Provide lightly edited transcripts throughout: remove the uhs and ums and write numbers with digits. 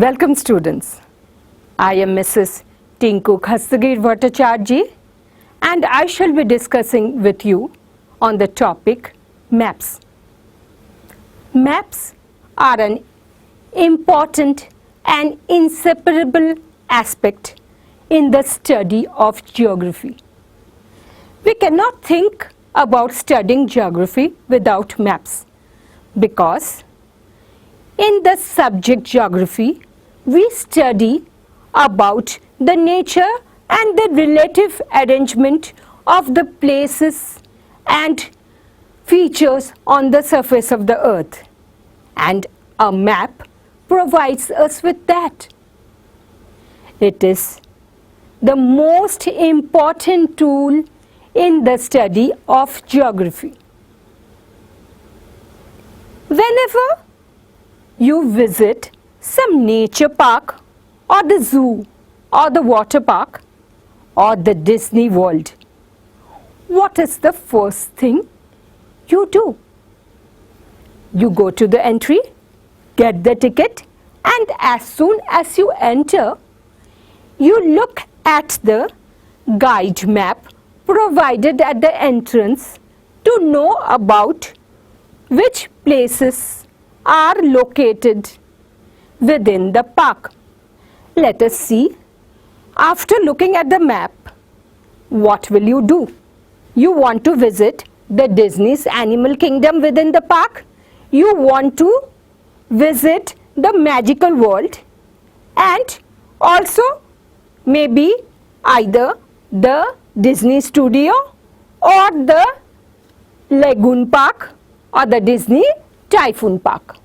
Welcome students. I am Mrs. Tinku Khastagir Bhattacharya and I shall be discussing with you on the topic maps. Maps are an important and inseparable aspect in the study of geography. We cannot think about studying geography without maps because in the subject geography, we study about the nature and the relative arrangement of the places and features on the surface of the earth. And a map provides us with that. It is the most important tool in the study of geography. Whenever you visit some nature park or the zoo or the water park or the Disney World, what is the first thing you do? You go to the entry, get the ticket, and as soon as you enter, you look at the guide map provided at the entrance to know about which places are located within the park. Let us see, after looking at the map, what will you do? You want to visit the Disney's Animal Kingdom within the park. You want to visit the magical world and also maybe either the Disney Studio or the Lagoon Park or the Disney Typhoon Park.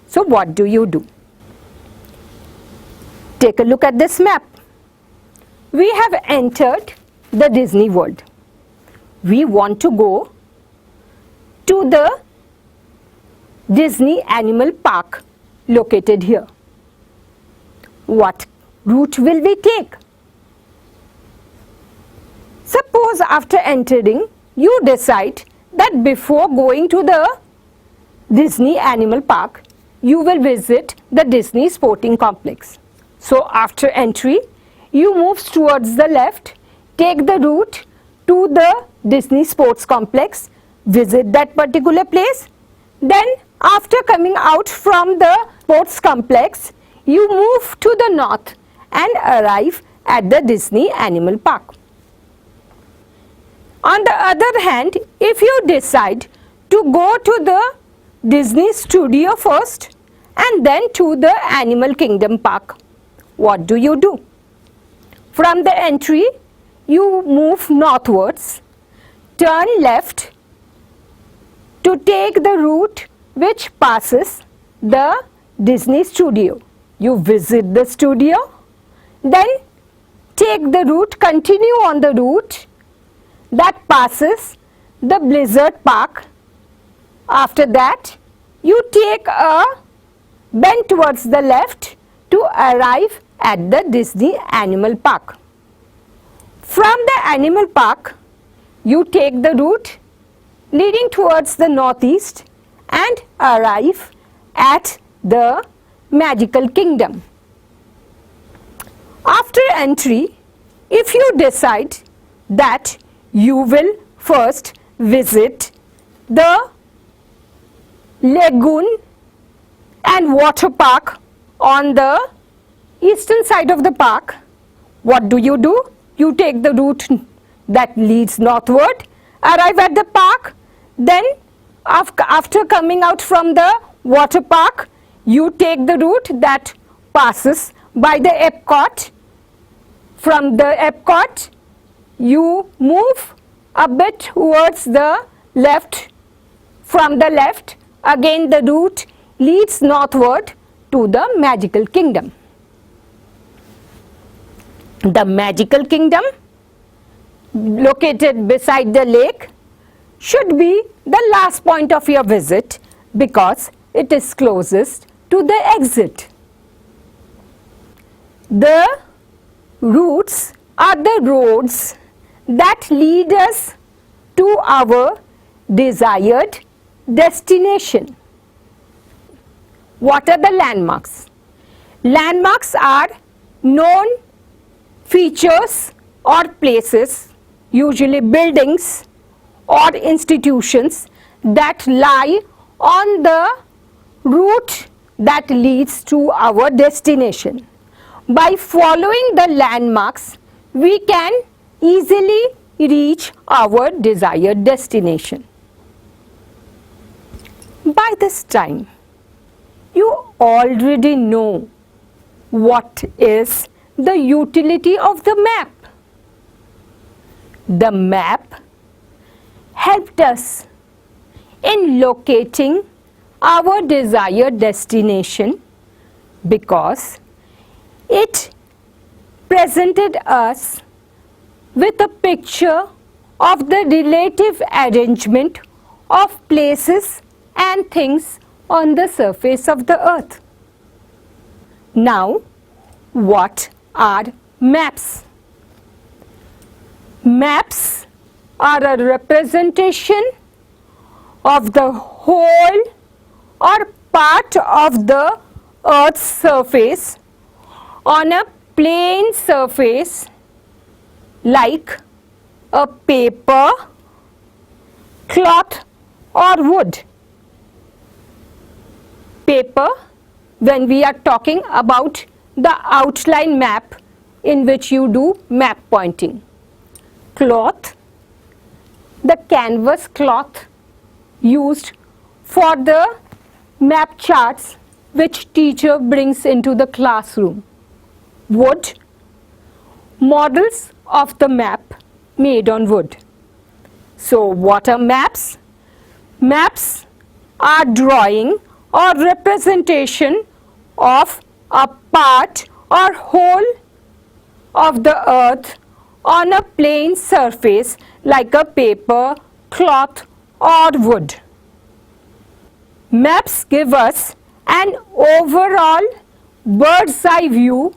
So what do you do? Take a look at this map. We have entered the Disney World. We want to go to the Disney Animal Park located here. What route will we take? Suppose after entering, you decide that before going to the Disney Animal Park, you will visit the Disney Sporting Complex. So after entry, you move towards the left, take the route to the Disney Sports Complex, visit that particular place. Then after coming out from the Sports Complex, you move to the north and arrive at the Disney Animal Park. On the other hand, if you decide to go to the Disney Studio first and then to the Animal Kingdom Park, what do you do? From the entry, you move northwards, turn left to take the route which passes the Disney Studio. You visit the studio, then take the route, continue on the route that passes the Blizzard Park. After that, you take a bend towards the left to arrive at the Disney Animal Park. From the Animal Park, you take the route leading towards the northeast and arrive at the Magical Kingdom. After entry, if you decide that you will first visit the Lagoon and Water Park on the eastern side of the park, what do? You take the route that leads northward, arrive at the park, then after coming out from the water park, you take the route that passes by the Epcot. From the Epcot, you move a bit towards the left. From the left, again the route leads northward to the Magical Kingdom. The Magical Kingdom, located beside the lake, should be the last point of your visit because it is closest to the exit. The routes are the roads that lead us to our desired destination. What are the landmarks? Landmarks are known features or places, usually buildings or institutions, that lie on the route that leads to our destination. By following the landmarks, we can easily reach our desired destination. By this time, you already know what is the utility of the map. The map helped us in locating our desired destination because it presented us with a picture of the relative arrangement of places and things on the surface of the earth. Now, what are maps? Maps are a representation of the whole or part of the earth's surface on a plane surface like a paper, cloth or wood. Paper, when we are talking about the outline map in which you do map pointing. Cloth, the canvas cloth used for the map charts which teacher brings into the classroom. Wood, models of the map made on wood. So what are maps? Maps are drawing or representation of a part or whole of the earth on a plane surface like a paper, cloth or wood. Maps give us an overall bird's eye view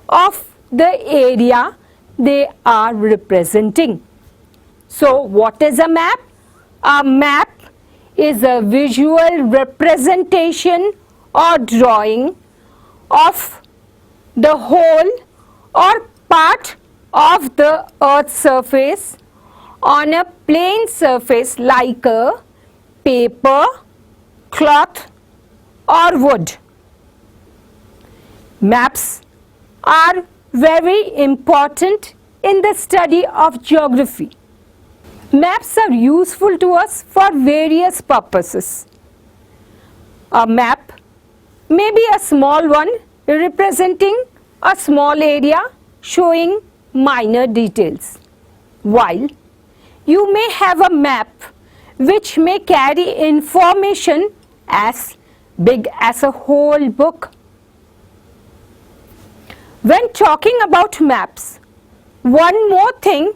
of the area they are representing. So what is a map? A map is a visual representation or drawing of the whole or part of the earth's surface on a plane surface like a paper, cloth or wood. Maps are very important in the study of geography. Maps are useful to us for various purposes. A map may be a small one representing a small area showing minor details, while you may have a map which may carry information as big as a whole book. When talking about maps, one more thing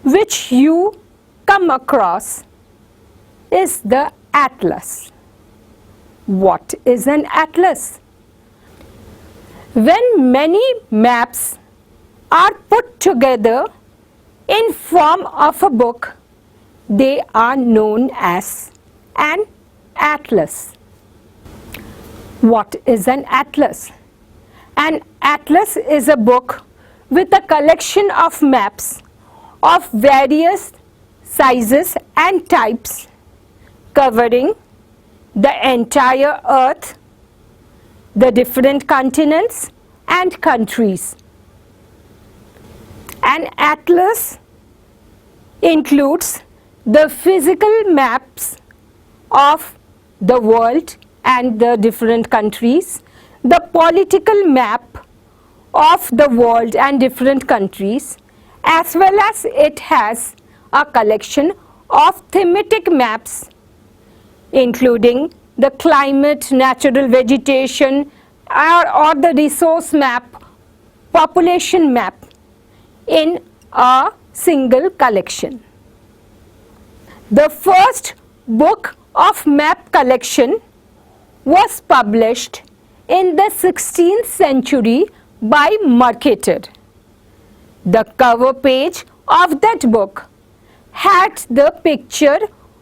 which you come across is the atlas. What is an atlas? When many maps are put together in form of a book, they are known as an atlas. What is an atlas? An atlas is a book with a collection of maps of various sizes and types covering the entire earth, the different continents and countries. An atlas includes the physical maps of the world and the different countries, the political map of the world and different countries, as well as it has a collection of thematic maps including the climate, natural vegetation or the resource map, population map in a single collection. The first book of map collection was published in the 16th century by Mercator. The cover page of that book had the picture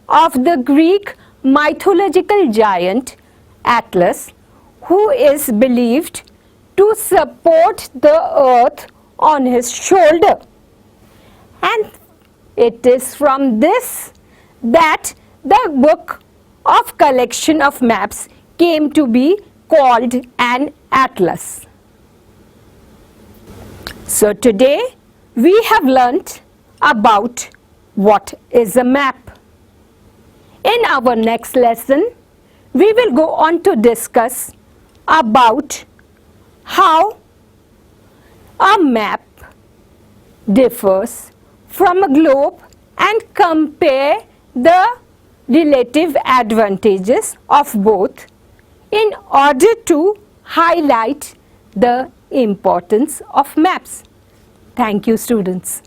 of the Greek mythological giant Atlas, who is believed to support the earth on his shoulder. And it is from this that the book of collection of maps came to be called an atlas. So today we have learnt about what is a map. In our next lesson, we will go on to discuss about how a map differs from a globe and compare the relative advantages of both in order to highlight the importance of maps. Thank you, students.